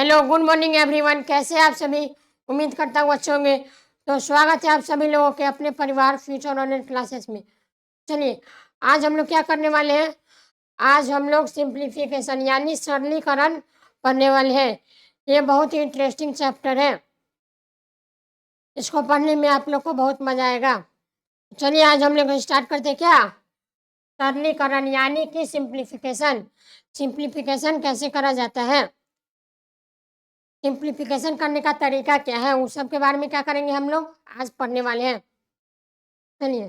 Hello, good morning everyone. कैसे हैं आप सभी? उम्मीद करता हूँ अच्छे होंगे। तो स्वागत है आप सभी लोगों के अपने परिवार फ्यूचर ऑनलाइन क्लासेस में। चलिए, आज हम लोग क्या करने वाले हैं? आज हम लोग सिंप्लीफिकेशन यानी सरलीकरण पढ़ने वाले हैं। ये बहुत ही इंटरेस्टिंग चैप्टर है। इसको पढ़ने में आप लोग को बहुत मज़ा आएगा। चलिए, आज हम लोग स्टार्ट करते हैं क्या? सरलीकरण यानी कि सिंप्लीफिकेशन। सिंप्लीफिकेशन कैसे करा जाता है? सिंप्लीफिकेशन करने का तरीका क्या है, उस सब के बारे में क्या करेंगे हम लोग आज पढ़ने वाले हैं। चलिए,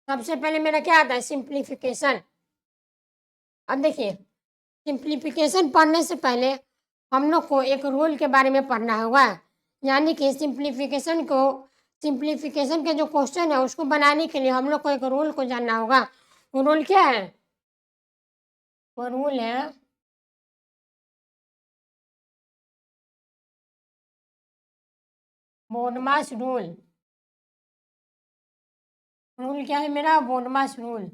सबसे पहले मेरा क्या आता है? सिंप्लीफिकेशन। अब देखिए, सिंप्लीफिकेशन पढ़ने से पहले हम लोग को एक रूल के बारे में पढ़ना होगा। यानी कि सिंप्लीफिकेशन के जो क्वेश्चन है उसको बनाने के लिए हम लोग को एक रूल को जानना होगा। वो रूल क्या है? वो रूल है बोडमास रूल। रूल क्या है मेरा? BODMAS rule.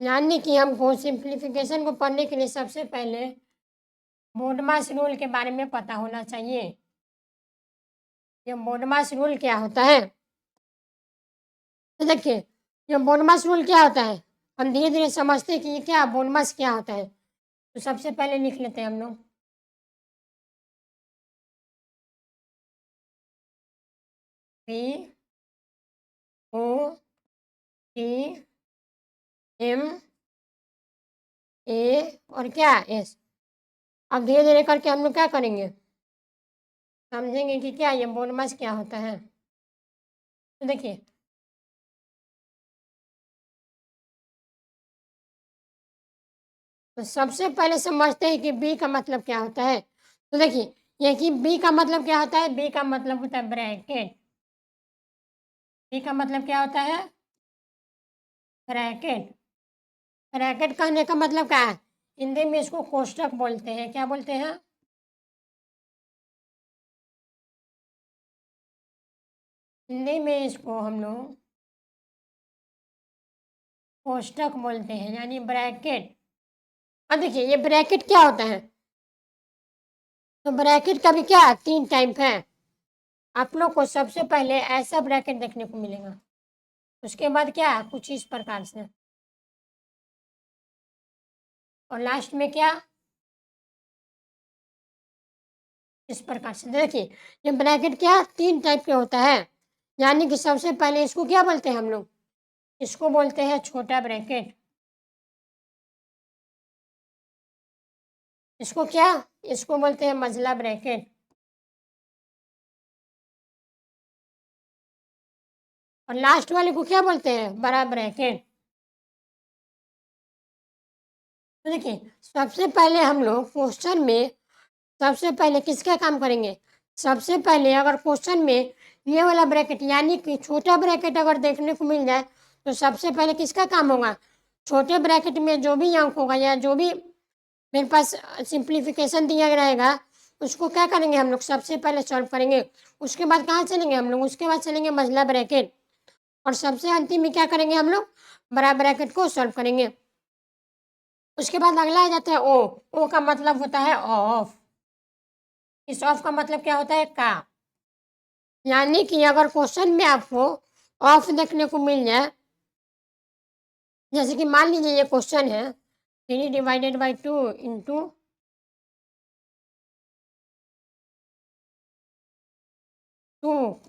यानी कि हमको सिंप्लीफिकेशन को पढ़ने के लिए सबसे पहले बोडमास रूल के बारे में पता होना चाहिए। ये बोडमास रूल क्या होता है? तो देखिए, ये बोडमास रूल क्या होता है, हम धीरे धीरे समझते हैं कि ये क्या बोडमास क्या होता है। तो सबसे पहले लिख लेते हैं हम लोग P O T M A और क्या एस। अब धीरे धीरे करके हम लोग क्या करेंगे, समझेंगे कि क्या ये बोडमास क्या होता है। तो देखिए, तो सबसे पहले समझते हैं कि बी का मतलब क्या होता है। तो देखिए, ये कि बी का मतलब क्या होता है? बी का मतलब होता है ब्रैकेट। बी का मतलब क्या होता है? ब्रैकेट। ब्रैकेट कहने का मतलब क्या है? हिंदी में इसको कोष्टक बोलते हैं। क्या बोलते हैं? हिंदी में इसको हम लोग कोष्टक बोलते हैं, यानी ब्रैकेट। अब देखिए, ये ब्रैकेट क्या होता है? तो ब्रैकेट का भी क्या तीन टाइप है। आप लोग को सबसे पहले ऐसा ब्रैकेट देखने को मिलेगा, उसके बाद क्या कुछ इस प्रकार से, और लास्ट में क्या इस प्रकार से। देखिए, ये ब्रैकेट क्या तीन टाइप के होता है। यानी कि सबसे पहले इसको क्या बोलते हैं हम लोग? इसको बोलते हैं छोटा ब्रैकेट। इसको क्या? इसको बोलते हैं मंझला ब्रैकेट। और लास्ट वाले को क्या बोलते हैं? बड़ा ब्रैकेट। तो देखिए, सबसे पहले हम लोग क्वेश्चन में सबसे पहले किसका काम करेंगे? सबसे पहले अगर क्वेश्चन में ये वाला ब्रैकेट यानी कि छोटा ब्रैकेट अगर देखने को मिल जाए तो सबसे पहले किसका काम होगा? छोटे ब्रैकेट में जो भी अंक होगा या जो भी मेरे पास सिंप्लीफिकेशन दिया रहेगा उसको क्या करेंगे हम लोग? सबसे पहले सॉल्व करेंगे। उसके बाद कहाँ चलेंगे हम लोग? उसके बाद चलेंगे मंझला ब्रैकेट। और सबसे अंतिम में क्या करेंगे हम लोग? बड़ा ब्रैकेट को सॉल्व करेंगे। उसके बाद अगला आ जाता है ओ। ओ का मतलब होता है ऑफ। इस ऑफ का मतलब क्या होता है? का। यानी कि अगर क्वेश्चन में आपको ऑफ देखने को मिल जाए, जैसे कि मान लीजिए ये क्वेश्चन है 3/2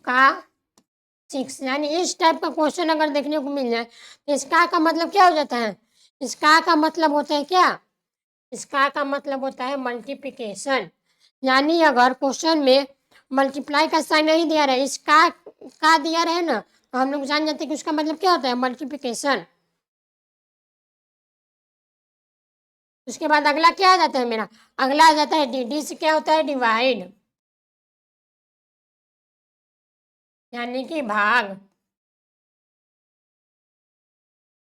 का 6, यानी इस टाइप का क्वेश्चन अगर देखने को मिल जाए तो इसका का मतलब क्या हो जाता है? इसका का मतलब होता है क्या? इसका का मतलब होता है मल्टीप्लिकेशन। यानी अगर क्वेश्चन में मल्टीप्लाई का साइन नहीं दिया रहा, इसका का दिया रहे ना, तो हम लोग जान जाते हैं कि उसका मतलब क्या होता है? मल्टीप्लिकेशन। उसके बाद अगला क्या आ जाता है मेरा? अगला आ जाता है डी। डी से क्या होता है? डिवाइड, यानी कि भाग।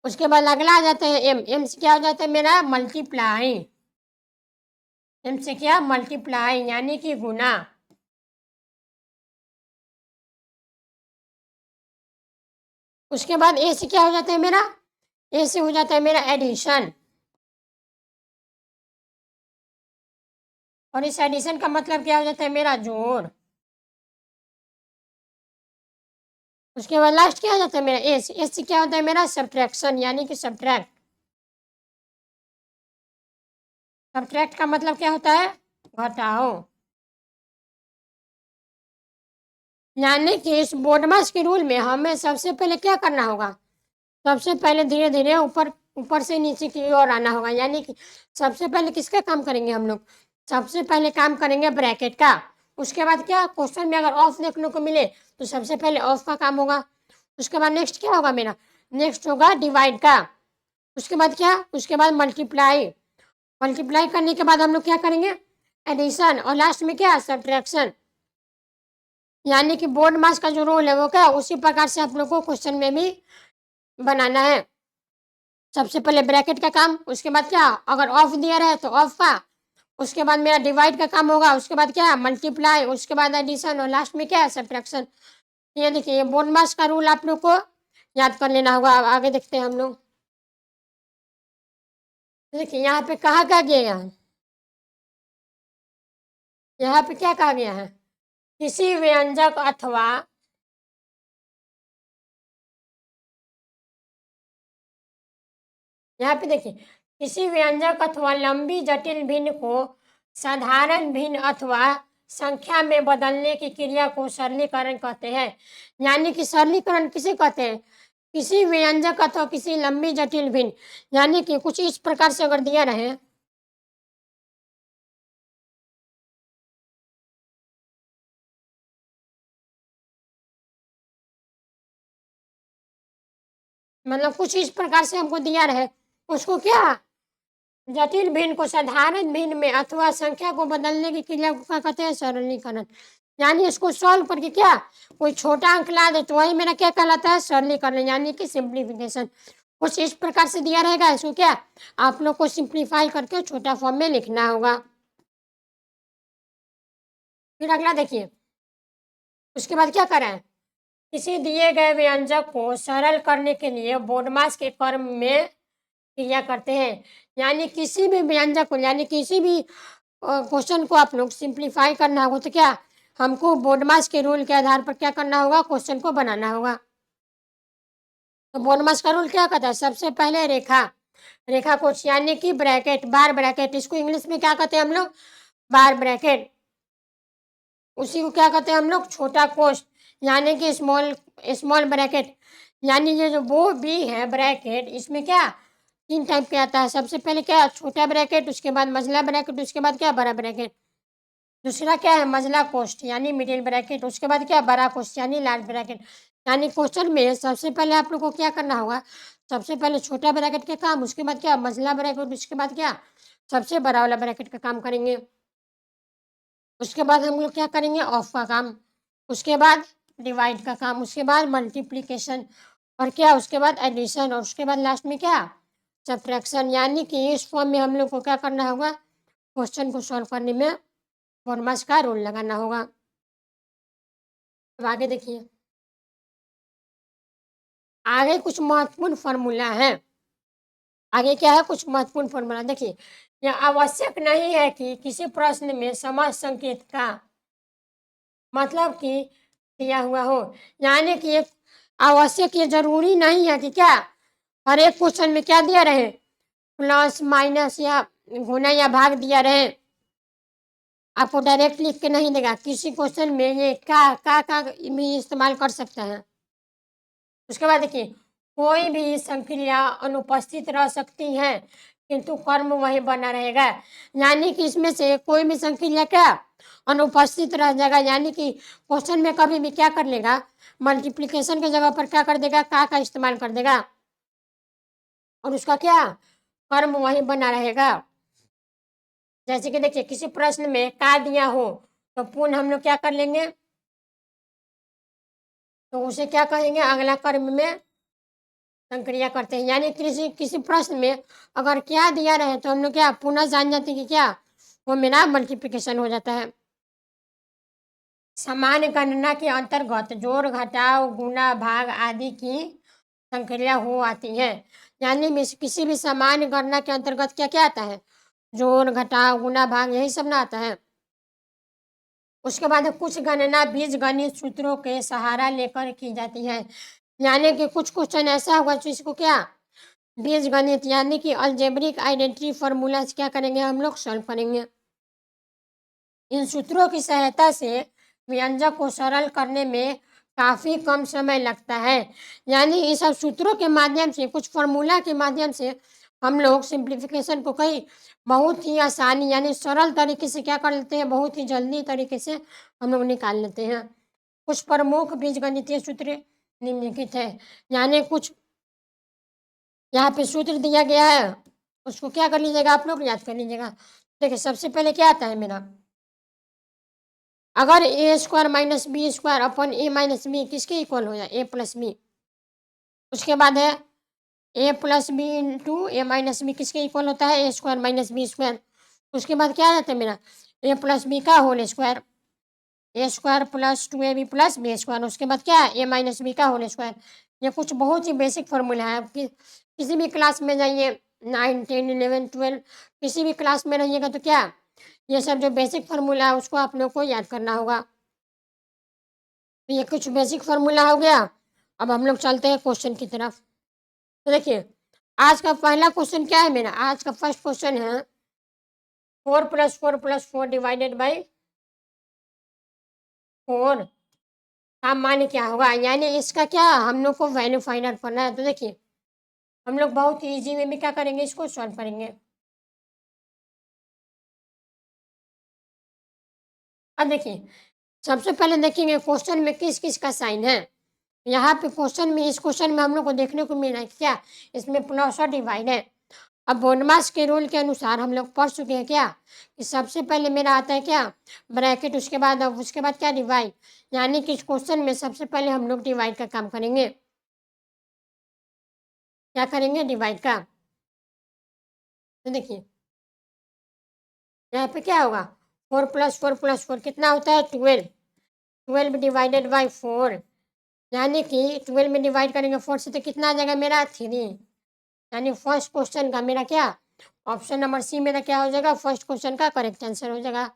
उसके बाद अगला आ जाता है एम। एम से क्या हो जाता है मेरा? मल्टीप्लाई। एम से क्या? मल्टीप्लाई, यानी कि गुना। उसके बाद ए से क्या हो जाता है मेरा? ए से हो जाता है मेरा एडिशन। और इस एडिशन का मतलब क्या हो जाता है, मेरा जोड़। उसके बाद लास्ट क्या हो जाता है मेरा एस। एस से क्या होता है मेरा सब्ट्रैक्शन, यानी कि सब्ट्रैक्ट। सब्ट्रैक्ट का मतलब क्या होता है, घटाओ। यानी कि इस बोडमास के रूल में हमें सबसे पहले क्या करना होगा, सबसे पहले धीरे धीरे ऊपर ऊपर से नीचे की ओर आना होगा। यानी कि सबसे पहले किसका काम करेंगे हम लोग, सबसे पहले काम करेंगे ब्रैकेट का। उसके बाद क्या, क्वेश्चन में अगर ऑफ देखने को मिले तो सबसे पहले ऑफ का काम होगा। उसके बाद नेक्स्ट क्या होगा मेरा, नेक्स्ट होगा डिवाइड का। उसके बाद क्या, उसके बाद मल्टीप्लाई। मल्टीप्लाई करने के बाद हम लोग क्या करेंगे, एडिशन। और लास्ट में क्या, सब्ट्रैक्शन। यानी कि बोर्ड मास का जो रूल है वो क्या, उसी प्रकार से आप लोग को क्वेश्चन में भी बनाना है। सबसे पहले ब्रैकेट का काम, उसके बाद क्या, अगर ऑफ दिया रहे तो ऑफ का। उसके बाद मेरा डिवाइड का काम होगा, उसके बाद क्या, मल्टीप्लाई, उसके बाद एडिशन, और लास्ट में क्या है, सब्ट्रैक्शन। ये देखिए, ये बोर्ड मास का रूल आप लोग को याद कर लेना होगा। अब आगे देखते हैं हम लोग। देखिए यहाँ पे कहा क्या गया है, यहाँ पे क्या कहा गया है, किसी व्यंजक अथवा, यहाँ पे देखिए, किसी व्यंजक अथवा लंबी जटिल भिन्न को साधारण भिन्न अथवा संख्या में बदलने की क्रिया को सरलीकरण कहते हैं। यानी कि सरलीकरण किसे कहते हैं, किसी व्यंजक अथवा किसी लंबी जटिल भिन्न, यानी कि कुछ इस प्रकार से अगर दिया रहे, मतलब कुछ इस प्रकार से हमको दिया रहे, उसको क्या, जटिल भिन्न को साधारण भिन्न में अथवा संख्या को बदलने की क्रिया को क्या कहते हैं, सरलीकरण। यानी इसको सॉल्व करके क्या, कोई छोटा अंक ला दे तो वही मेरा क्या कहलाता है, सरलीकरण, यानी कि सिंप्लीफिकेशन। कुछ इस प्रकार से दिया रहेगा, इसको क्या, आप लोग को सिंप्लीफाई करके छोटा फॉर्म में लिखना होगा। फिर अगला देखिए, उसके बाद क्या करें, किसी दिए गए व्यंजक को सरल करने के लिए बोडमास के क्रम में क्रिया करते हैं। यानी किसी भी व्यंजक को, यानी किसी भी क्वेश्चन को आप लोग सिंप्लीफाई करना होगा तो क्या, हमको बोडमास के रूल के आधार पर क्या करना होगा, क्वेश्चन को बनाना होगा। तो बोडमास का रूल क्या कहता है, सबसे पहले रेखा, रेखा कोश, यानी कि ब्रैकेट, बार ब्रैकेट, इसको इंग्लिश में क्या कहते हैं हम लोग, बार ब्रैकेट। उसी को क्या कहते हैं हम लोग, छोटा कोश, यानी कि स्मॉल, स्मॉल ब्रैकेट। यानी ये जो वो भी है ब्रैकेट, इसमें क्या, तीन टाइप के आता है। सबसे पहले क्या, छोटा ब्रैकेट, उसके बाद मझला ब्रैकेट, उसके बाद क्या, बड़ा ब्रैकेट। दूसरा क्या है, मझला कोष्ठ यानी मिडिल ब्रैकेट, उसके बाद क्या, बड़ा कोष्ठ यानी लार्ज ब्रैकेट। यानी क्वेश्चन में सबसे पहले आप लोग को क्या करना होगा, सबसे पहले छोटा ब्रैकेट के काम, उसके बाद क्या, मझला ब्रैकेट, उसके बाद क्या, सबसे बड़ा वाला ब्रैकेट का काम करेंगे। उसके बाद हम लोग क्या करेंगे, ऑफ का काम, उसके बाद डिवाइड का काम, उसके बाद मल्टीप्लीकेशन, और क्या, उसके बाद एडिशन, और उसके बाद लास्ट में क्या, सब्ट्रैक्शन। यानी कि इस फॉर्म में हम लोग को क्या करना होगा, क्वेश्चन को सॉल्व करने में फॉर्मस का रूल लगाना होगा। अब आगे देखिए, आगे कुछ महत्वपूर्ण फॉर्मूला है। आगे क्या है, कुछ महत्वपूर्ण फॉर्मूला देखिए, यह आवश्यक नहीं है कि किसी प्रश्न में समास संकेत का मतलब कि दिया हुआ हो। यानी कि एक आवश्यक, ये जरूरी नहीं है कि क्या, हर एक क्वेश्चन में क्या दिया रहे, प्लस माइनस या गुना या भाग दिया रहे। आपको डायरेक्ट लिख के नहीं देगा, किसी क्वेश्चन में ये का भी इस्तेमाल कर सकता है। उसके बाद देखिए, कोई भी संक्रिया अनुपस्थित रह सकती है किंतु कर्म वही बना रहेगा। यानी कि इसमें से कोई भी संक्रिया क्या, अनुपस्थित रह जाएगा। यानी कि क्वेश्चन में कभी भी क्या कर लेगा, मल्टीप्लिकेशन की जगह पर क्या कर देगा, का इस्तेमाल कर देगा, और उसका क्या, कर्म वही बना रहेगा। जैसे कि देखिए, किसी प्रश्न में का दिया हो तो पुनः हम लोग क्या कर लेंगे, तो उसे क्या कहेंगे, अगला कर्म में संक्रिया करते हैं। यानी किसी किसी प्रश्न में अगर क्या दिया रहे तो हम लोग क्या पुनः जान जाते हैं कि क्या, वो मेरा मल्टीप्लिकेशन हो जाता है। समान गणना के अंतर्गत जोड़ घटाव गुणा भाग आदि की संक्रिया हो आती है। यानी किसी भी समान गणना के अंतर्गत क्या क्या आता है, जोड़, घटाव, गुणा, भाग यही सब ना आता है। उसके बाद कुछ गणना बीजगणित सूत्रों के सहारा लेकर की जाती है। यानी कि कुछ क्वेश्चन ऐसा होगा जिसको क्या बीजगणित यानी कि अलजेब्रिक आइडेंटिटी फॉर्मूला से क्या करेंगे हम लोग सॉल्व करेंगे। इन सूत्रों की सहायता से व्यंजक को सरल करने में काफ़ी कम समय लगता है। यानी इन सब सूत्रों के माध्यम से कुछ फॉर्मूला के माध्यम से हम लोग सिंप्लीफिकेशन को कई बहुत ही आसानी यानी सरल तरीके से क्या कर लेते हैं, बहुत ही जल्दी तरीके से हम लोग निकाल लेते हैं। कुछ प्रमुख बीजगणितीय सूत्र निम्नलिखित है। यानी कुछ यहाँ पे सूत्र दिया गया है, उसको क्या कर लीजिएगा आप लोग याद कर लीजिएगा। देखिए सबसे पहले क्या आता है मेरा, अगर a square minus b square अपन ए माइनस बी किसके इक्वल हो जाए, ए प्लस बी। उसके बाद है a plus b into a minus b किसके इक्वल होता है, a square minus b square. उसके बाद क्या आ जाता है मेरा, ए प्लस बी का whole square, a square plus 2ab plus b square. उसके बाद क्या है, ए माइनस बी का होल स्क्वायर। ये कुछ बहुत ही बेसिक फार्मूला है। आप किसी भी क्लास में जाइए, 9, 10, 11, 12 किसी भी क्लास में रहिएगा तो क्या ये सब जो बेसिक फार्मूला है उसको आप लोग को याद करना होगा। तो ये कुछ बेसिक फार्मूला हो गया। अब हम लोग चलते हैं क्वेश्चन की तरफ। तो देखिए आज का पहला क्वेश्चन क्या है मेरा, आज का फर्स्ट क्वेश्चन है 4 + 4 + 4 डिवाइडेड बाई 4 का मान क्या होगा। यानी इसका क्या हम लोग को वैल्यू फाइंड आउट करना है। तो देखिए हम लोग बहुत ही ईजी वे में क्या करेंगे, इसको सॉल्व करेंगे। अब देखिए सबसे पहले देखेंगे क्वेश्चन में किस किस का साइन है। यहाँ पे क्वेश्चन में, इस क्वेश्चन में हम लोग को देखने को मिल रहा है क्या, इसमें प्लस और डिवाइड है। अब बोनमास के रूल के अनुसार हम लोग पढ़ चुके हैं क्या कि सबसे पहले मेरा आता है क्या ब्रैकेट, उसके बाद अब उसके बाद क्या डिवाइड। यानी कि इस क्वेश्चन में सबसे पहले हम लोग डिवाइड का काम करेंगे। क्या करेंगे, डिवाइड का। तो देखिए यहाँ पे क्या होगा, 4 + 4 + 4 कितना होता है 12। 12 डिवाइडेड बाई 4 यानी कि 12 में डिवाइड करेंगे 4 से तो कितना आ जाएगा मेरा 3। यानी फर्स्ट क्वेश्चन का मेरा क्या ऑप्शन नंबर सी मेरा क्या हो जाएगा, फर्स्ट क्वेश्चन का करेक्ट आंसर हो जाएगा।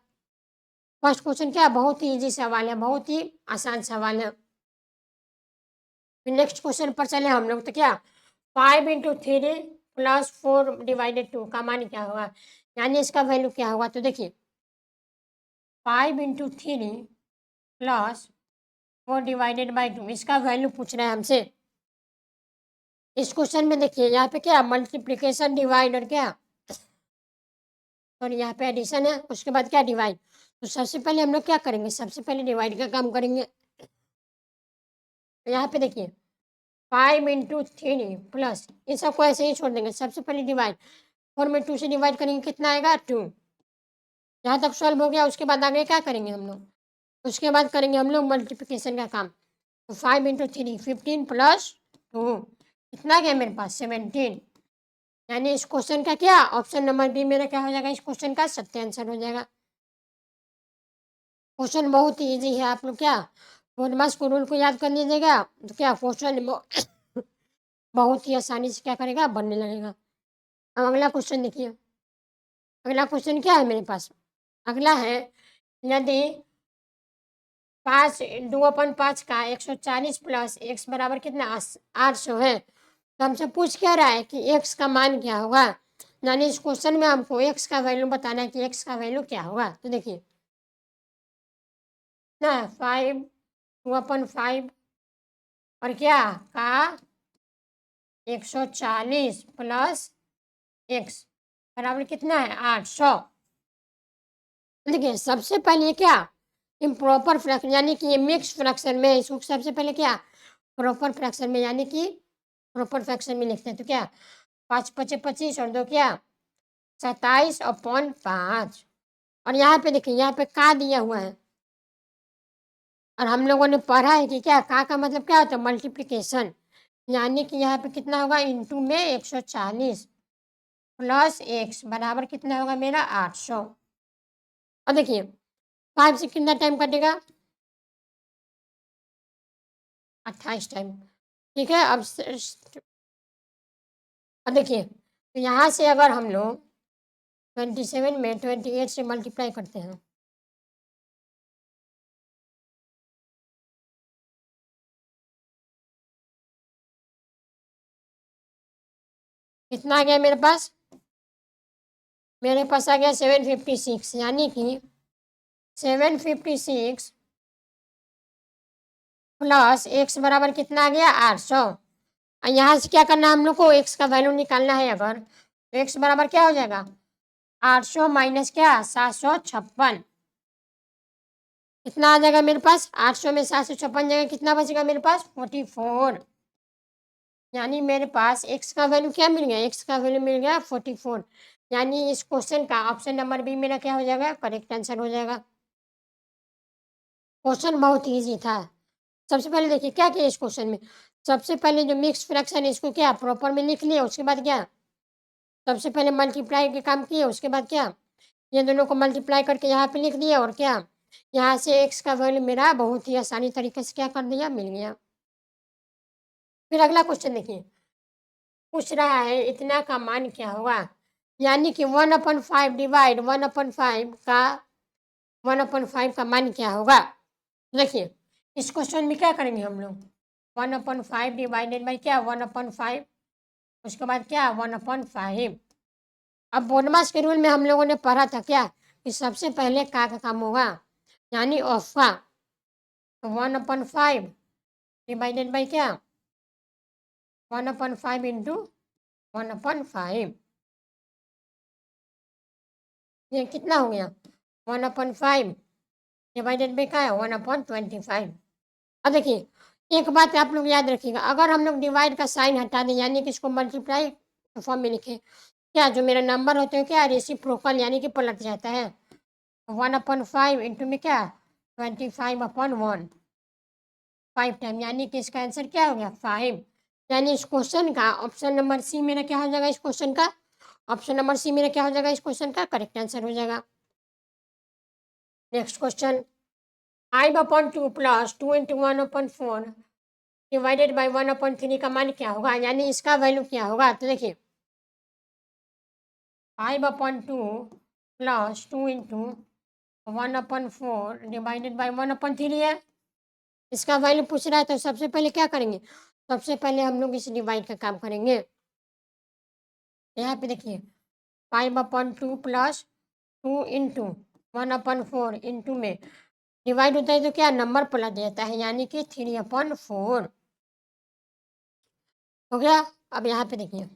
फर्स्ट क्वेश्चन क्या बहुत ही इजी सवाल है, बहुत ही आसान सवाल है। फिर नेक्स्ट क्वेश्चन पर चले हम लोग। तो क्या 5 × 3 + 4 डिवाइडेड 2 का मान क्या होगा, यानी इसका वैल्यू क्या होगा। तो देखिए 5 × 3 + 4 डिवाइडेड बाई 2 इसका वैल्यू पूछ रहा है हमसे। इस क्वेश्चन में देखिए यहाँ पे क्या मल्टीप्लिकेशन डिवाइड और क्या और यहाँ पे एडिशन है, उसके बाद क्या डिवाइड। तो सबसे पहले हम लोग क्या करेंगे, सबसे पहले डिवाइड का काम करेंगे। तो यहाँ पे देखिए 5 × 3 प्लस इन सबको ऐसे ही छोड़ देंगे, सबसे पहले डिवाइड 4 में 2 से डिवाइड करेंगे कितना आएगा 2। यहाँ तक सॉल्व हो गया। उसके बाद आगे क्या करेंगे हम लोग, उसके बाद करेंगे हम लोग मल्टीप्लिकेशन का काम। तो 5 × 3 15 + 2 कितना गया मेरे पास 17। यानी इस क्वेश्चन का क्या ऑप्शन नंबर बी मेरा क्या हो जाएगा, इस क्वेश्चन का सत्य आंसर हो जाएगा। क्वेश्चन बहुत ही ईजी है, आप लोग क्या बोनमास को रूल को याद कर लीजिएगा तो क्या क्वेश्चन बहुत ही आसानी से क्या करेगा बनने लगेगा। अब अगला क्वेश्चन देखिए, अगला क्वेश्चन क्या है मेरे पास, अगला है यदि 5 का 140 + x बराबर कितना 800 है। तो हमसे पूछ क्या रहा है कि x का मान क्या होगा। यानी इस क्वेश्चन में हमको x का वैल्यू बताना है कि x का वैल्यू क्या होगा। तो देखिए ना 5 और क्या का 140 + x बराबर कितना है 800। देखिए सबसे पहले क्या इम्प्रॉपर फ्रैक्शन यानी कि ये मिक्स फ्रैक्शन में इसको सबसे पहले क्या प्रॉपर फ्रैक्शन में यानी कि प्रॉपर फ्रैक्शन में लिखते हैं। तो क्या 5 × 5 = 25 और 2 क्या 27/5। और यहाँ पे देखिए यहाँ पे का दिया हुआ है और हम लोगों ने पढ़ा है कि क्या का मतलब क्या होता है मल्टीप्लिकेशन। यानी कि यहाँ पे कितना होगा इंटू में 140 + x बराबर कितना होगा मेरा 800। और देखिए 5 से कितना टाइम कटेगा 28 टाइम। ठीक है अब और देखिए तो यहाँ से अगर हम लोग 27 में 28 से मल्टीप्लाई करते हैं। कितना आ गया मेरे पास? मेरे पास आ गया 756, यानी कि 756 प्लस एक्स बराबर कितना आ गया? 800। यहाँ से क्या करना है हम लोग को? एक्स का वैल्यू निकालना है अगर, तो एक्स बराबर क्या हो जाएगा? 800 माइनस क्या? 756। कितना आ जाएगा मेरे पास? 800 में 756 जगह कितना बचेगा मेरे पास? 44। यानी मेरे पास एक्स का वैल्यू क्या मिल गया? एक्स का वैल्यू मिल गया 44। यानी इस क्वेश्चन का ऑप्शन नंबर बी मेरा क्या हो जाएगा? करेक्ट आंसर हो जाएगा। क्वेश्चन बहुत ईजी था। सबसे पहले देखिए क्या किया इस क्वेश्चन में। सबसे पहले जो मिक्स फ्रैक्शन है इसको क्या प्रॉपर में लिख लिया, उसके बाद क्या सबसे पहले मल्टीप्लाई के काम किए, उसके बाद क्या ये दोनों को मल्टीप्लाई करके यहाँ पे लिख दिया, और क्या यहाँ से एक्स का वैल्यू मेरा बहुत ही आसानी तरीके से क्या कर दिया? मिल गया। फिर अगला क्वेश्चन देखिए, पूछ रहा है इतना का मान क्या होगा? यानी कि 1/5 डिवाइड 1/5 का 1/5 का मान क्या होगा? देखिए इस क्वेश्चन में क्या करेंगे हम लोग? 1/5 डिवाइडेड बाई क्या? 1/5, उसके बाद क्या? 1/5। अब बोनमास के रूल में हम लोगों ने पढ़ा था क्या कि सबसे पहले का काम होगा, यानी ऑफ का। तो 1/5 डिवाइडेड बाई क्या? 1/5 इंटू 1/5। ये कितना हो गया? 1/5 डिवाइडेड बाई क्या है? 1/25। अब देखिए एक बात आप लोग याद रखिएगा, अगर हम लोग डिवाइड का साइन हटा दें यानी कि इसको मल्टीप्लाई फॉर्म में लिखें, क्या जो मेरा नंबर होते हैं क्या रेसिप्रोकल यानी कि पलट जाता है। 1/5 इंटू में क्या? 25/1, 5 टाइम, यानी कि इसका आंसर क्या हो गया? 5। यानी इस क्वेश्चन का ऑप्शन नंबर सी मेरा क्या हो जाएगा? इस क्वेश्चन का ऑप्शन नंबर सी मेरा क्या हो जाएगा? इस क्वेश्चन का करेक्ट आंसर हो जाएगा। Next question, 5/2 plus 2 into 1/4 divided by 1/3 का मान क्या होगा? यानी इसका वैल्यू क्या होगा? तो देखिए 5/2 प्लस 2 इंटू 1/4 डिवाइडेड बाई 1/3 है। इसका वैल्यू पूछ रहा है तो सबसे पहले क्या करेंगे? सबसे पहले हम लोग इस डिवाइड का काम करेंगे। यहाँ पे देखिए 5/2 प्लस 2 इंटू 1/4 इंटू में डिवाइड होता है तो क्या नंबर पलट जाता है, यानी कि 3/4 हो गया। अब यहाँ पे देखिए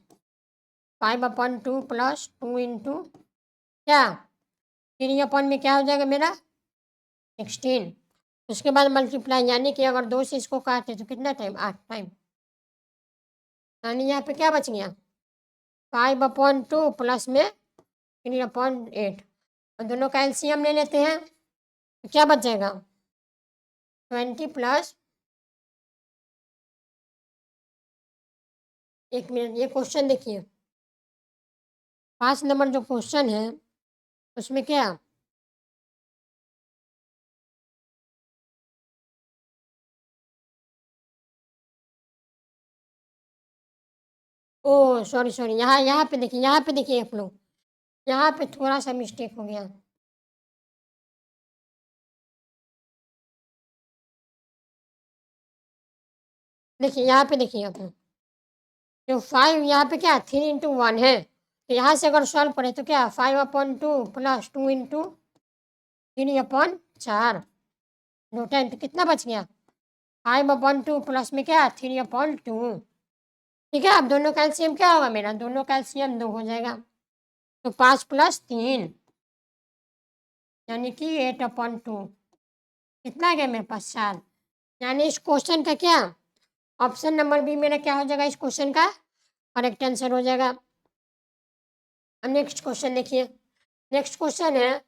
5/2 प्लस 2 इंटू क्या 3 में क्या हो जाएगा मेरा? 16। उसके बाद मल्टीप्लाई, यानी कि अगर 2 से इसको काटे तो कितना टाइम? 8 टाइम। यानी यहाँ पे क्या बच गया? 5/2 प्लस में 3/8, और दोनों का एलसीएम ले लेते हैं तो क्या बच जाएगा? 20 प्लस 1 मिनट। ये क्वेश्चन देखिए 5 नंबर जो क्वेश्चन है उसमें क्या ओ सॉरी सॉरी, यहाँ पे देखिए, यहाँ पे देखिए आप लोग, यहाँ पे थोड़ा सा मिस्टेक हो गया। देखिए यहाँ पे देखिए आप लोग, जो 5 यहाँ पे क्या 3/1 है, तो यहाँ से अगर सॉल्व करें तो क्या 5/2 प्लस 2 इंटू 3/4 दो टाइम, तो कितना बच गया? 5/2 प्लस में क्या 3/2। ठीक है, अब दोनों का एलसीएम क्या होगा मेरा? दोनों का एलसीएम 2 हो जाएगा, तो 5 प्लस 3 यानी कि 8/2। कितना आ गया मेरे पास? 4। यानी इस क्वेश्चन का क्या ऑप्शन नंबर बी मेरा क्या हो जाएगा? इस क्वेश्चन का करेक्ट आंसर हो जाएगा। अब नेक्स्ट क्वेश्चन देखिए, नेक्स्ट क्वेश्चन है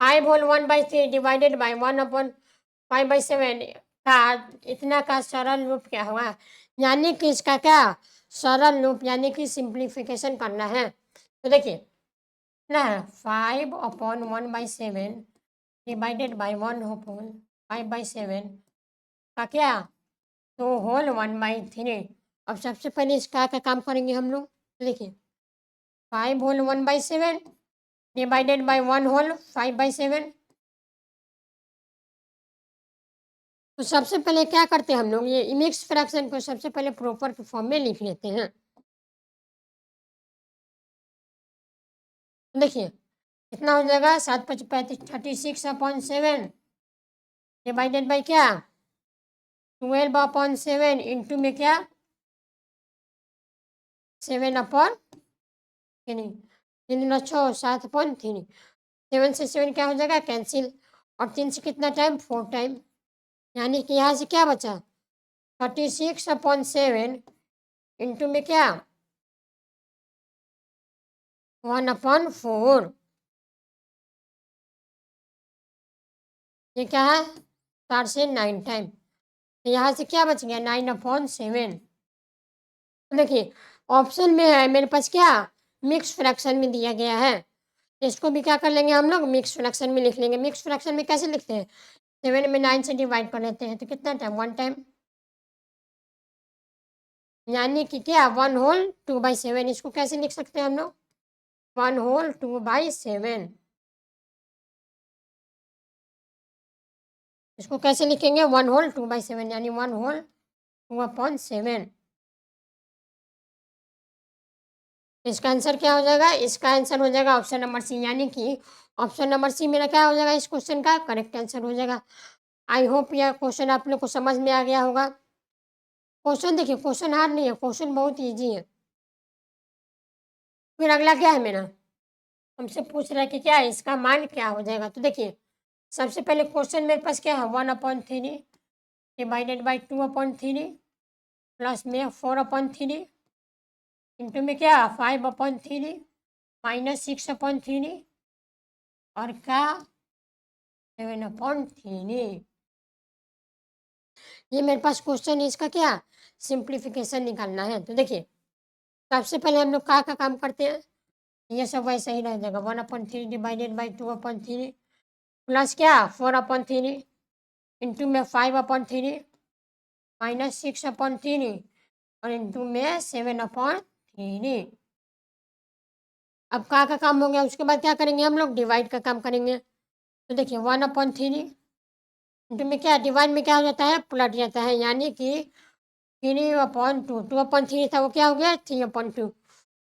5/1/3 डिवाइडेड बाई 1/5/7 का इतना का सरल रूप क्या होगा? यानी कि इसका क्या सरल रूप यानी कि सिंप्लीफिकेशन करना है। तो देखिए ना 5/1/7 डिवाइडेड बाई 1/5/7 का क्या तो होल 1/3। अब सबसे पहले इसका क्या काम करेंगे हम लोग? तो देखिए 5 होल 1/7 डिवाइडेड बाय 1/5/7। तो सबसे पहले क्या करते हैं हम लोग, ये मिक्स फ्रैक्शन को सबसे पहले प्रॉपर फॉर्म में लिख लेते हैं। देखिए कितना हो जाएगा, 7×5 = 36/7 डिवाइडेड बाय क्या, 12/7 इंटू में क्या, 7/3। 3×6 7/3। 7 से 7 क्या हो जाएगा, कैंसिल। और 3 से कितना टाइम, 4 टाइम। यानी कि यहाँ से क्या बचा, 36/7 इंटू में क्या, 1/4। ये क्या है, 4 से 9 टाइम। तो यहाँ से क्या बच गया, 9/7। देखिए ऑप्शन में है मेरे पास क्या, मिक्स फ्रैक्शन में दिया गया है। इसको भी क्या कर लेंगे हम लोग, मिक्स फ्रैक्शन में लिख लेंगे। मिक्स फ्रैक्शन में कैसे लिखते हैं, 7 में 9 से डिवाइड कर लेते हैं तो कितना टाइम, 1 टाइम। यानी कि क्या, 1/2/7। इसको कैसे लिख सकते हैं हम लोग, 1/2/7। इसको कैसे लिखेंगे, 1/2/7 यानी 1/2/7। इसका आंसर क्या हो जाएगा, इसका आंसर हो जाएगा ऑप्शन नंबर सी। यानी कि ऑप्शन नंबर सी मेरा क्या हो जाएगा, इस क्वेश्चन का करेक्ट आंसर हो जाएगा। आई होप यह क्वेश्चन आप लोग को समझ में आ गया होगा। क्वेश्चन देखिए, क्वेश्चन हार्ड नहीं है, क्वेश्चन बहुत ईजी है। फिर अगला क्या है मेरा, हमसे पूछ रहा है कि क्या इसका मान क्या हो जाएगा। तो देखिए सबसे पहले क्वेश्चन मेरे पास क्या है, 1/3 डिवाइडेड बाई 2/3 प्लस में 4/3 इंटू में क्या, 5/3 माइनस 6/3 और क्या, 7/3। ये मेरे पास क्वेश्चन है, इसका क्या सिंप्लीफिकेशन निकालना है। तो देखिए सबसे पहले हम लोग का काम करते हैं, ये सब वैसे ही रह जाएगा, 1/3 डिवाइडेड बाई 2/3 प्लस क्या, 4/3 इंटू में 5/3 माइनस 6/3 और इंटू में 7/3। अब का काम हो गया, उसके बाद क्या करेंगे हम लोग, डिवाइड का काम करेंगे। तो देखिए 1/3 इंटू में क्या, डिवाइड में क्या हो जाता है, पलट जाता है। यानी कि 3/2, 2/3 था वो क्या हो गया, 3/2।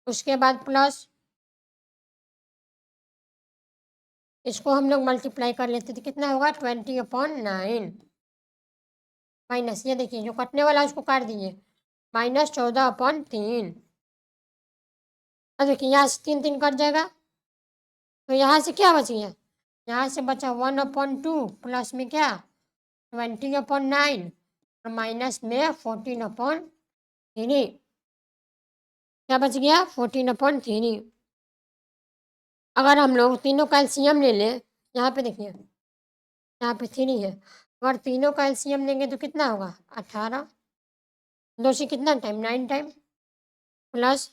उसके बाद प्लस इसको हम लोग मल्टीप्लाई कर लेते तो कितना होगा, 20/9 माइनस, ये देखिए जो कटने वाला है उसको काट दीजिए, माइनस 14/3। अब देखिए यहाँ से 3 3 कट जाएगा, तो यहाँ से क्या बच गया, यहाँ से बचा 1/2 प्लस में क्या, 20/9 और माइनस में 14/3। क्या बच गया, 14/3। अगर हम लोग तीनों का एलसीएम ले लें, यहाँ पे देखिए यहाँ पे 3 है, अगर तीनों का एलसीएम लेंगे तो कितना होगा, 18। 2 से कितना टाइम, 9 टाइम प्लस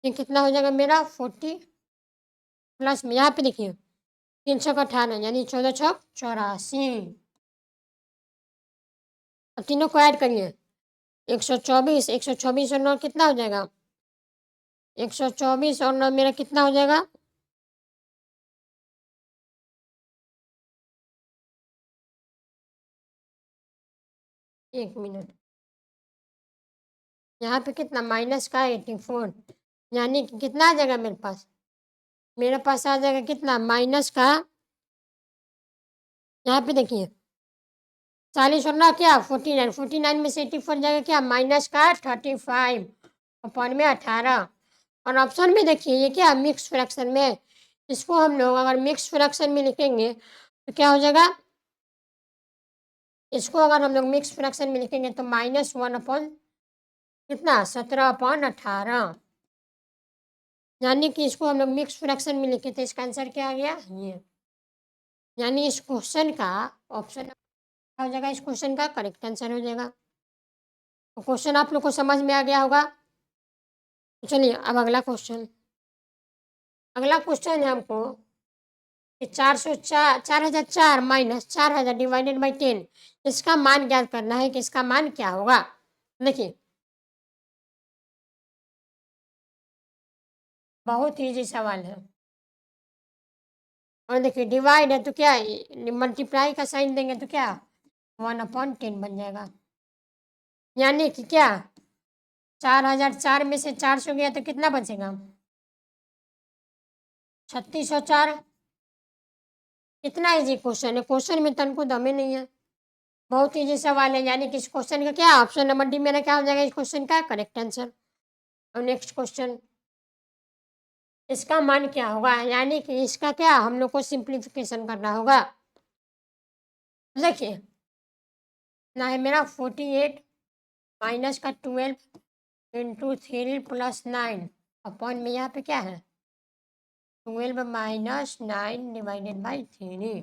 ये कितना हो जाएगा मेरा, 40 प्लस में यहाँ पे देखिए 318 यानी 14×6 = 84। अब तीनों को ऐड करिए, 124, 124 और 9 कितना हो जाएगा, 124 और 9 मेरा कितना हो जाएगा, एक मिनट, यहाँ पे कितना माइनस का 84, यानी कि कितना आ जाएगा मेरे पास आ जाएगा कितना, माइनस का, यहाँ पे देखिए 40 और 9 क्या, 49, 49 में से 84 जाएगा क्या, माइनस का 35/18। और ऑप्शन में देखिए ये क्या, मिक्स फ्रैक्शन में। इसको हम लोग अगर मिक्स फ्रैक्शन में लिखेंगे तो क्या हो जाएगा, इसको अगर हम लोग मिक्स फ्रैक्शन में लिखेंगे तो -1 कितना, 17/18। यानी कि इसको हम लोग मिक्स फ्रैक्शन में लिखे थे, इसका आंसर क्या आ गया, ये। यानी इस क्वेश्चन का ऑप्शन क्या हो जाएगा, इस क्वेश्चन का करेक्ट आंसर हो जाएगा। तो क्वेश्चन आप लोग को समझ में आ गया होगा। तो चलिए अब अगला क्वेश्चन है हमको कि 4004 माइनस 4000 डिवाइडेड बाई 10, इसका मान ज्ञात करना है कि इसका मान क्या होगा। देखिए बहुत ईजी सवाल है। और देखिए डिवाइड है तो क्या मल्टीप्लाई का साइन देंगे तो क्या 1/10 बन जाएगा। यानी कि क्या 4004 में से 400 गया तो कितना बचेगा 3604। कितना इजी क्वेश्चन है, क्वेश्चन में तनको दमे नहीं है, बहुत इजी सवाल है। यानी कि इस क्वेश्चन का क्या ऑप्शन नंबर डी मेरा क्या हो जाएगा इस क्वेश्चन का करेक्ट आंसर। और नेक्स्ट क्वेश्चन, इसका मान क्या होगा, यानी कि इसका क्या हम लोग को सिंप्लीफिकेशन करना होगा। देखिए ना है मेरा 48 माइनस का 12 इंटू 3 + 9 अपॉन में यहाँ पे क्या है 12 माइनस 9 डिवाइडेड बाई 3।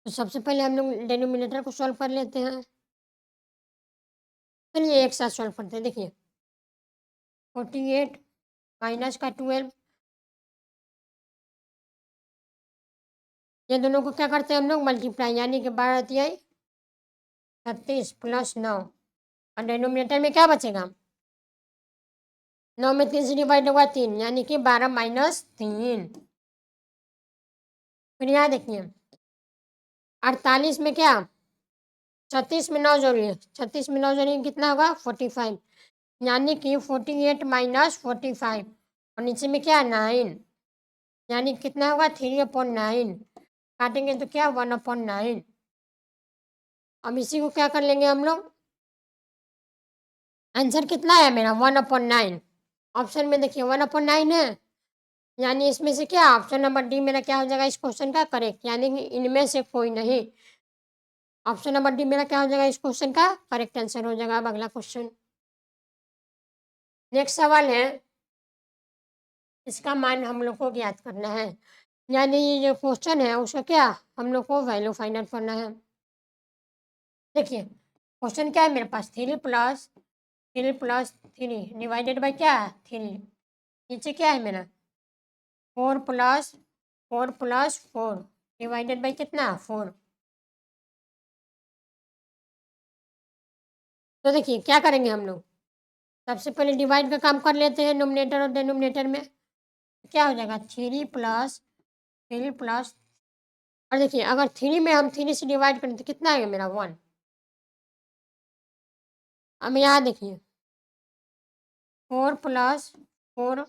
तो सबसे पहले हम लोग डेनोमिनेटर को सॉल्व कर लेते हैं। चलिए एक साथ सॉल्व करते हैं। देखिए 48 माइनस का 12, ये दोनों को क्या करते हैं हम लोग मल्टीप्लाई, यानी कि 12×3 36 + 9 और डेनोमिनेटर में क्या बचेगा 9 में 3 से डिवाइड होगा 3, यानी कि 12 माइनस 3। फिर यहाँ देखिए 48 में क्या 36 में 9 जोड़िए, 36 में 9 जोड़िए कितना होगा 45, यानी कि 48 माइनस 45 और नीचे में क्या 9, यानी कितना होगा 3/9। काटेंगे तो क्या 1/9। अब इसी को क्या कर लेंगे हम लोग, आंसर कितना है मेरा 1/9। ऑप्शन में देखिए 1/9 है, यानी इसमें से क्या ऑप्शन नंबर डी मेरा क्या हो जाएगा इस क्वेश्चन का करेक्ट, यानी कि इनमें से कोई नहीं। ऑप्शन नंबर डी मेरा क्या हो जाएगा इस क्वेश्चन का करेक्ट आंसर हो जाएगा। अब अगला क्वेश्चन, नेक्स्ट सवाल है, इसका मान हम लोग को ज्ञात करना है, यानी ये जो क्वेश्चन है उसका क्या हम लोग को वैल्यू फाइंड आउट करना है। देखिए क्वेश्चन क्या है मेरे पास 3 + 3 डिवाइडेड बाई क्या 3, नीचे क्या है मेरा 4 + 4 डिवाइडेड बाई कितना 4। तो देखिए क्या करेंगे हम लोग, सबसे पहले डिवाइड का काम कर लेते हैं नोमिनेटर और डिनोमिनेटर में। क्या हो जाएगा 3 + 3 + और देखिए अगर 3 में हम 3 से डिवाइड करें तो कितना आएगा मेरा 1। अब यहाँ देखिए 4 + 4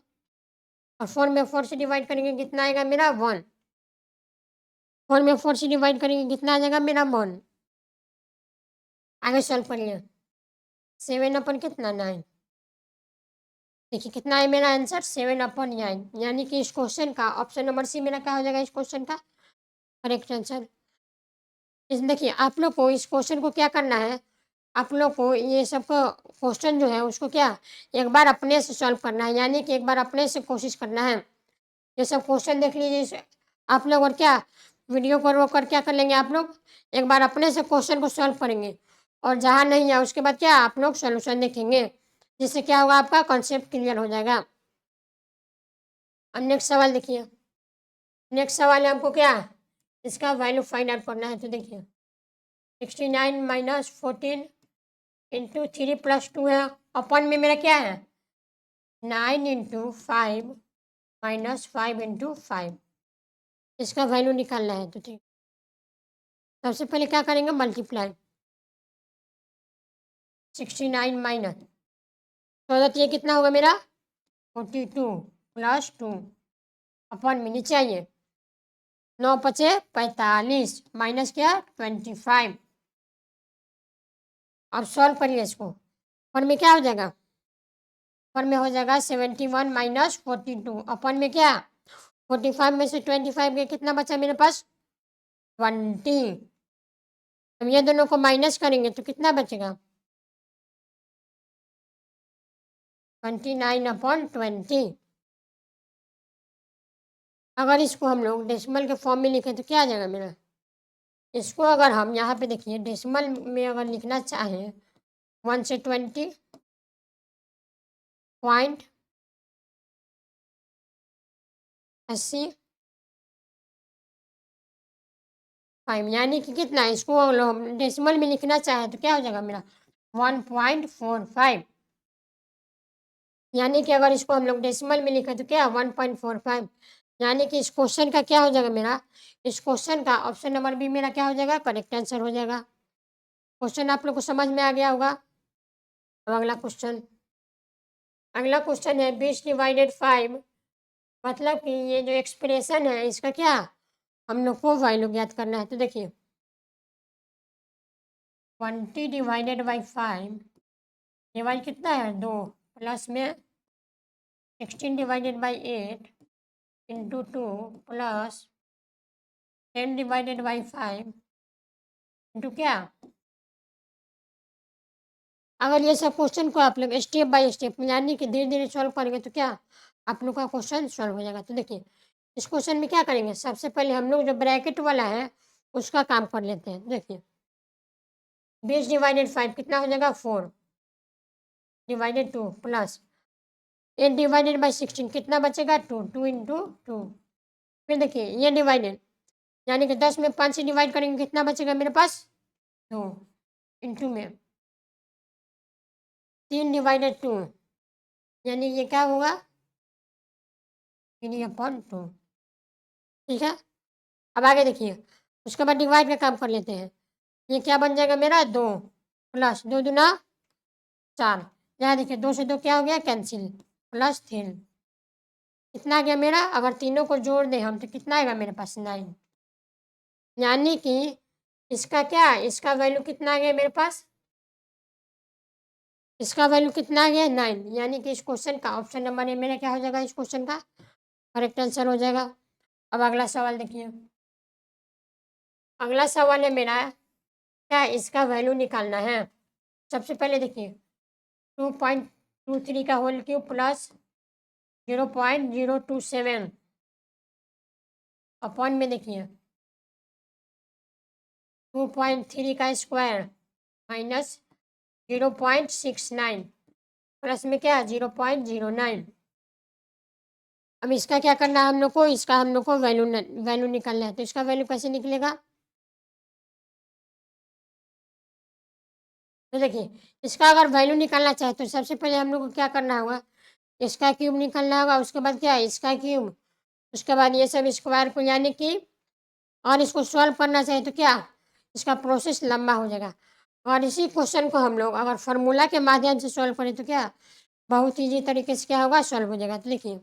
और 4 में 4 से डिवाइड करेंगे कितना आएगा मेरा 1। 4 में 4 से डिवाइड करेंगे कितना आ जाएगा मेरा 1। आगे सॉल्व करिए 7 कितना 9। देखिए कितना है मेरा आंसर 7/9, यानी कि इस क्वेश्चन का ऑप्शन नंबर सी मेरा क्या हो जाएगा इस क्वेश्चन का करेक्ट आंसर। इस देखिए आप लोग को इस क्वेश्चन को क्या करना है, आप लोग को ये सब क्वेश्चन जो है उसको क्या एक बार अपने से सॉल्व करना है, यानी कि एक बार अपने से कोशिश करना है। ये सब क्वेश्चन देख लीजिए आप लोग, और क्या वीडियो को रोक कर क्या कर लेंगे आप लोग एक बार अपने से क्वेश्चन को सॉल्व करेंगे, और जहाँ नहीं है उसके बाद क्या आप लोग सोल्यूशन देखेंगे, जिससे क्या होगा आपका कॉन्सेप्ट क्लियर हो जाएगा। अब नेक्स्ट सवाल देखिए, नेक्स्ट सवाल है हमको क्या इसका वैल्यू फाइंड आउट करना है। तो देखिए 69 माइनस 14 इंटू 3 + 2 है, अपन में मेरा क्या है 9 इंटू 5 माइनस 5 इंटू 5, इसका वैल्यू निकालना है। तो ठीक सबसे पहले क्या करेंगे मल्टीप्लाई 69 माइनस 14, तो ये कितना होगा मेरा 42 + 2 अपन में नीचे आइए 9×5 = 45 माइनस क्या 25। अब सॉल्व करिए इसको, अपन में क्या हो जाएगा अपन में हो जाएगा 71 माइनस 42 अपन में क्या 45 में से 25 के कितना बचा मेरे पास 20। अब ये दोनों को माइनस करेंगे तो कितना बचेगा 29/20। अगर इसको हम लोग डेसिमल के फॉर्म में लिखें तो क्या आ जाएगा मेरा, इसको अगर हम यहाँ पे देखिए डेसिमल में अगर लिखना चाहें 1 से 20.80 5, यानी कि कितना इसको अगर हम डेसिमल में लिखना चाहें तो क्या हो जाएगा मेरा 1.45, यानी कि अगर इसको हम लोग डेसिमल में लिखें तो क्या 1.45। यानी कि इस क्वेश्चन का क्या हो जाएगा मेरा, इस क्वेश्चन का ऑप्शन नंबर बी मेरा क्या हो जाएगा, करेक्ट आंसर हो जाएगा। क्वेश्चन आप लोग को समझ में आ गया होगा। अब अगला क्वेश्चन है 20/5, मतलब कि ये जो एक्सप्रेशन है इसका क्या हम लोग को वैल्यू ज्ञात करना है। तो देखिए 20/5, ये वाई कितना है 2, प्लस में 16/8 इंटू 2 प्लस 10/5 इंटू क्या। अगर ये सब क्वेश्चन को आप लोग स्टेप बाय स्टेप यानी कि धीरे धीरे सॉल्व करेंगे तो क्या आप लोग का क्वेश्चन सॉल्व हो जाएगा। तो देखिए इस क्वेश्चन में क्या करेंगे, सबसे पहले हम लोग जो ब्रैकेट वाला है उसका काम कर लेते हैं। देखिए 20/5 कितना हो जाएगा 4/2 प्लस 8/16 कितना बचेगा 2, 2 इंटू 2। फिर देखिए ये डिवाइडेड यानी कि 10 में 5 से डिवाइड करेंगे कितना बचेगा मेरे पास 2 इंटू में 3/2, यानी ये क्या होगा 3/2। ठीक है, अब आगे देखिए उसके बाद डिवाइड का काम कर लेते हैं। ये क्या बन जाएगा मेरा 2 प्लस 2 दूना 4, यहाँ देखिए 2 से 2 क्या हो गया कैंसिल, प्लस 3 कितना आ गया मेरा, अगर तीनों को जोड़ दें हम तो कितना आएगा मेरे पास 9। यानी कि इसका क्या, इसका वैल्यू कितना आ गया मेरे पास, इसका वैल्यू कितना आ गया 9। यानी कि इस क्वेश्चन का ऑप्शन नंबर ए मेरा क्या हो जाएगा, इस क्वेश्चन का करेक्ट आंसर हो जाएगा। अब अगला सवाल देखिए, अगला सवाल है मेरा क्या, इसका वैल्यू निकालना है। सबसे पहले देखिए 2.23 का होल क्यूब प्लस 0.027 अपॉन में देखिए 2.3 का स्क्वायर माइनस 0.69 प्लस में क्या 0.09। अब इसका क्या करना है हम लोग को, इसका हम लोग को वैल्यू निकालना है। तो इसका वैल्यू कैसे निकलेगा, तो देखिए इसका अगर वैल्यू निकालना चाहे तो सबसे पहले हम लोग को क्या करना होगा, इसका क्यूब निकालना होगा, उसके बाद क्या इसका क्यूब, उसके बाद ये सब स्क्वायर को यानी कि, और इसको सॉल्व करना चाहे तो क्या इसका प्रोसेस लंबा हो जाएगा। और इसी क्वेश्चन को हम लोग अगर फार्मूला के माध्यम से सॉल्व करें तो क्या बहुत ईजी तरीके से क्या होगा सॉल्व हो जाएगा। तो देखिए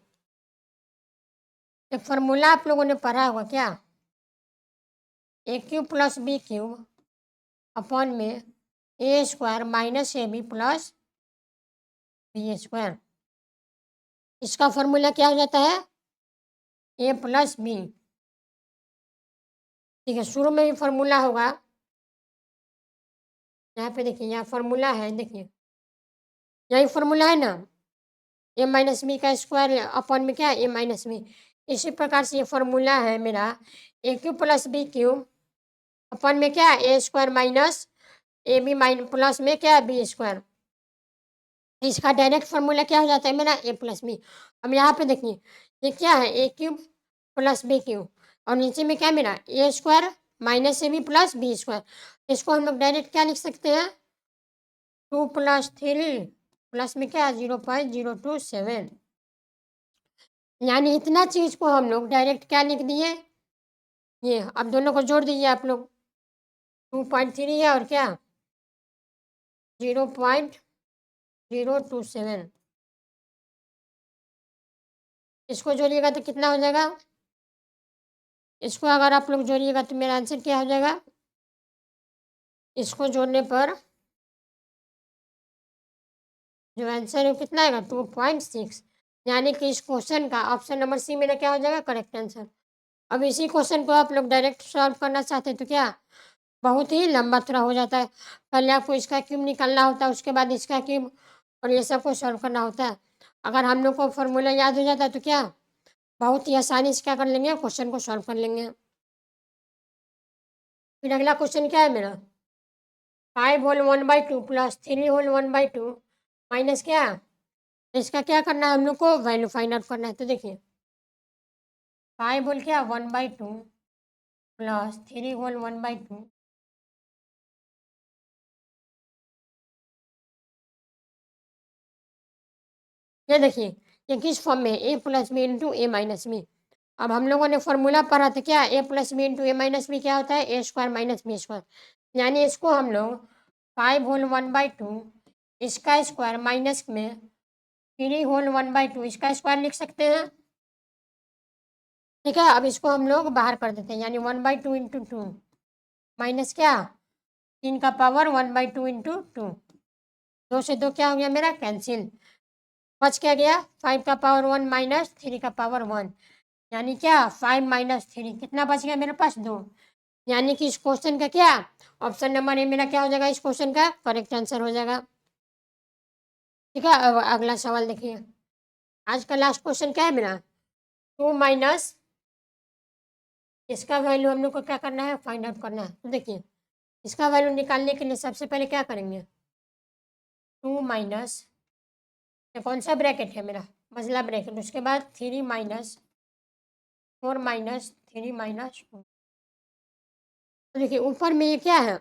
एक फार्मूला आप लोगों ने पढ़ा होगा क्या, a cube plus b cube upon में a square minus a b plus b square. इसका फार्मूला क्या हो जाता है ए प्लस बी। ठीक है, शुरू में भी फार्मूला होगा, यहाँ पे देखिए यहाँ फार्मूला है, देखिए यही फार्मूला है ना, ए माइनस बी का स्क्वायर अपॉन में क्या ए माइनस बी। इसी प्रकार से ये फार्मूला है मेरा a cube plus b cube upon में क्या a square minus a b माइन प्लस में क्या बी स्क्वायर। इसका डायरेक्ट फार्मूला क्या हो जाता है मेरा ए प्लस बी। अब यहाँ पे देखिए ये क्या है a cube plus b cube और नीचे में क्या मेरा a square minus a b plus b square. इसको हम लोग डायरेक्ट क्या लिख सकते हैं 2+3 प्लस में क्या 0.027। यानी इतना चीज़ को हम लोग डायरेक्ट क्या लिख दिए, ये अब दोनों को जोड़ दीजिए आप लोग 2.3 है और क्या 0.027, इसको जोड़िएगा तो कितना हो जाएगा, इसको अगर आप लोग जोड़िएगा तो मेरा आंसर क्या हो जाएगा, इसको जोड़ने पर जो आंसर है कितना आएगा 2.6। यानी कि इस क्वेश्चन का ऑप्शन नंबर सी मेरा क्या हो जाएगा करेक्ट आंसर। अब इसी क्वेश्चन को आप लोग डायरेक्ट सॉल्व करना चाहते हैं तो क्या बहुत ही लंबा थोड़ा हो जाता है, पहले आपको इसका क्यूब निकालना होता है, उसके बाद इसका क्यूब और ये सब को सॉल्व करना होता है। अगर हम लोग को फॉर्मूला याद हो जाता है तो क्या बहुत ही आसानी से क्या कर लेंगे क्वेश्चन को सॉल्व कर लेंगे। फिर अगला क्वेश्चन क्या है मेरा 5 होल 1/2 प्लस 3 होल 1/2 माइनस क्या, इसका क्या करना है हम लोग को वैल्यू फाइंड आउट करना है। तो देखिए 5 होल क्या 1/2 प्लस 3 होल 1/2, ये देखिए ये किस फॉर्म में ए plus b into a minus B. अब हम लोगों ने फॉर्मूला पढ़ा था क्या, ए plus b into a minus B क्या होता है, a square minus b square. यानी इसको हम लोग 5 होल 1/2 इसका स्क्वायर माइनस में 3 होल 1/2 इसका स्क्वायर लिख सकते हैं। ठीक है, अब इसको हम लोग बाहर कर देते हैं, यानी 1/2 इंटू टू माइनस क्या, 3 का पावर 1/2 इंटू टू। 2 से 2 क्या हो गया मेरा, कैंसिल। बच क्या गया, 5 का पावर 1 माइनस 3 का पावर 1, यानी क्या 5 - 3 कितना बच गया मेरे पास, 2। यानी कि इस क्वेश्चन का क्या, ऑप्शन नंबर ए मेरा क्या हो जाएगा, इस क्वेश्चन का करेक्ट आंसर हो जाएगा। ठीक है, अब अगला सवाल देखिए। आज का लास्ट क्वेश्चन क्या है मेरा, 2 माइनस इसका वैल्यू हम लोग को क्या करना है, फाइंड आउट करना है। तो देखिए, इसका वैल्यू निकालने के लिए सबसे पहले क्या करेंगे, 2 माइनस, ये कौन सा ब्रैकेट है मेरा, मझला ब्रैकेट, उसके बाद 3 - 4 - 3 - 2। तो देखिए ऊपर में ये क्या है,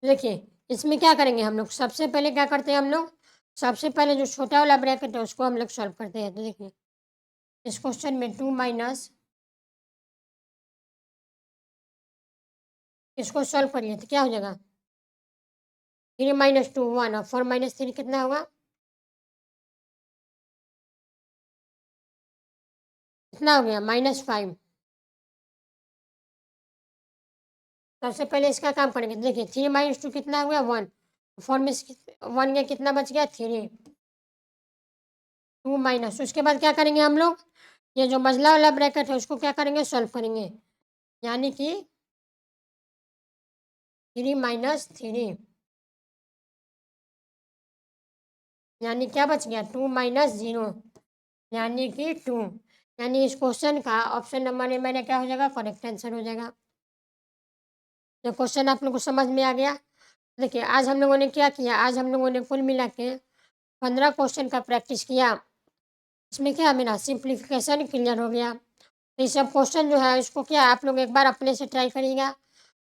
देखिए इसमें क्या करेंगे हम लोग, सबसे पहले क्या करते हैं हम लोग, सबसे पहले जो छोटा वाला ब्रैकेट है उसको हम लोग सॉल्व करते हैं। तो देखिए इस क्वेश्चन में 2 माइनस, इसको सॉल्व करिए तो क्या हो जाएगा, 3 - 2 1, और 4 - 3 कितना होगा, कितना हो गया, -5। सबसे पहले इसका काम करेंगे, देखिए 3 - 2 कितना हो गया, 1, 4 में से 1 गया, कितना बच गया, 3, 2 माइनस, उसके बाद क्या करेंगे हम लोग, ये जो मझला वाला ब्रैकेट है उसको क्या करेंगे, सॉल्व करेंगे, यानी कि 3 - 3, यानी क्या बच गया, 2 - 0, यानी कि 2। यानी इस क्वेश्चन का ऑप्शन नंबर ए मेरा क्या हो जाएगा, करेक्ट आंसर हो जाएगा। तो क्वेश्चन आप लोग को समझ में आ गया। देखिए आज हम लोगों ने क्या किया, आज हम लोगों ने कुल मिला के 15 क्वेश्चन का प्रैक्टिस किया। इसमें क्या मेरा सिंप्लीफिकेशन क्लियर हो गया। तो ये सब क्वेश्चन जो है इसको क्या आप लोग एक बार अपने से ट्राई करिएगा।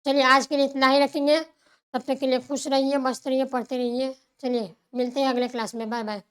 चलिए आज के लिए इतना ही रखेंगे, तब तक के लिए खुश रहिए, मस्त रहिए, पढ़ते रहिए। चलिए मिलते हैं अगले क्लास में, बाय बाय।